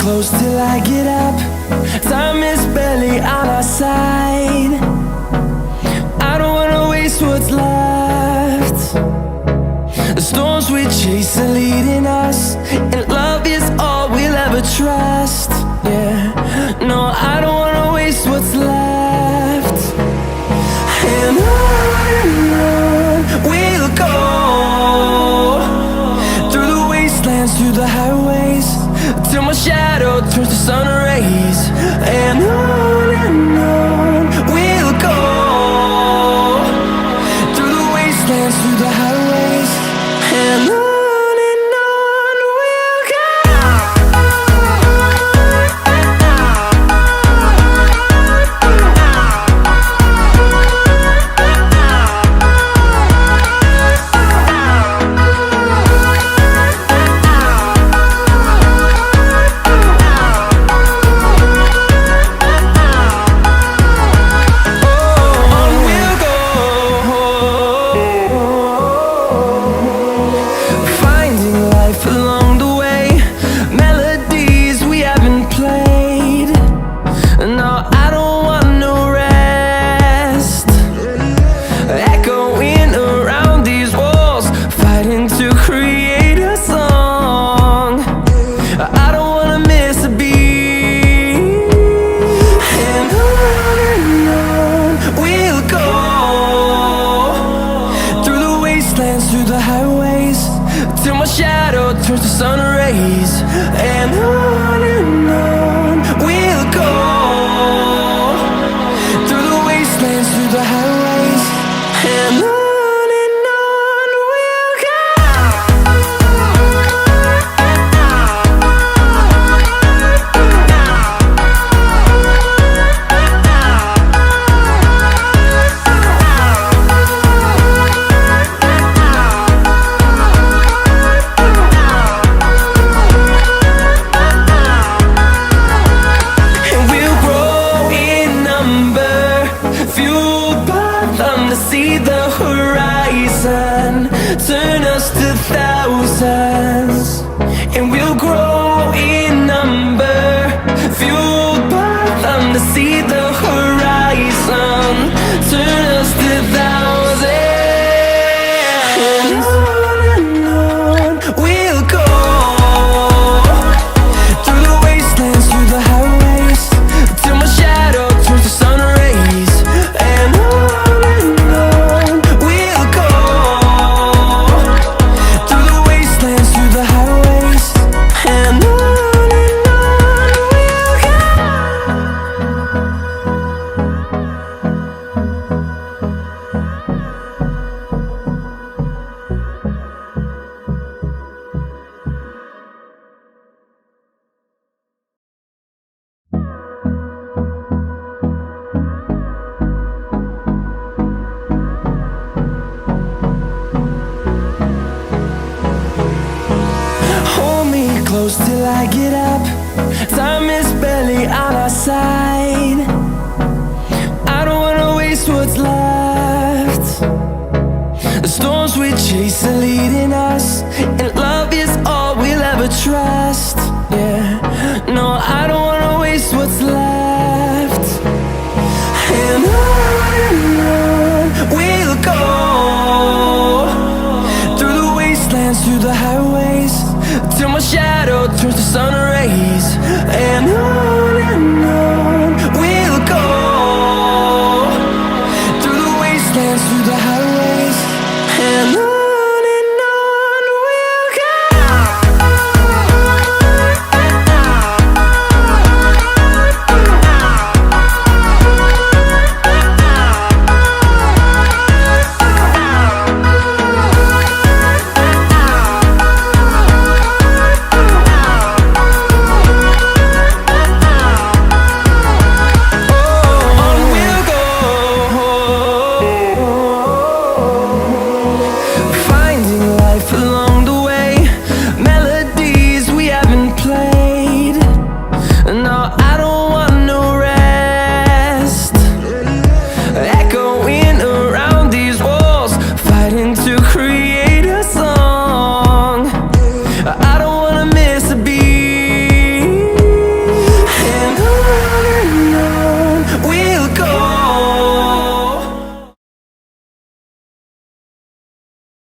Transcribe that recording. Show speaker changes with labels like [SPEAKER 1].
[SPEAKER 1] close till I get up. Time is barely on our side. I don't wanna waste what's left. The storms we chase are leading us, and love is all we'll ever trust. Yeah, no, I don't wanna waste what's left. And on we'll go, through the wastelands, through the highways, till my shadow turns to sun rays. And on we'll go, through the wastelands, through the highways, and on. Through the highways, till my shadow turns to sun rays. And on we'll go, through the wastelands, through the highways, and on we'll go. See the horizon turn us to thousands, and we'll grow in number, fueled by them to see the horizon turn us to thousands. And on we'll go, through the wastelands, through the highways, till my shadow turns to sun rays. And close till I get up. Time is barely on our side. I don't wanna waste what's left. The storms we chase are leading us, and love is all we'll ever trust. Yeah, no, I don't wanna waste what's left. And on we'll go, through the wastelands, through the highways, till my shadow turns to sun rays. And on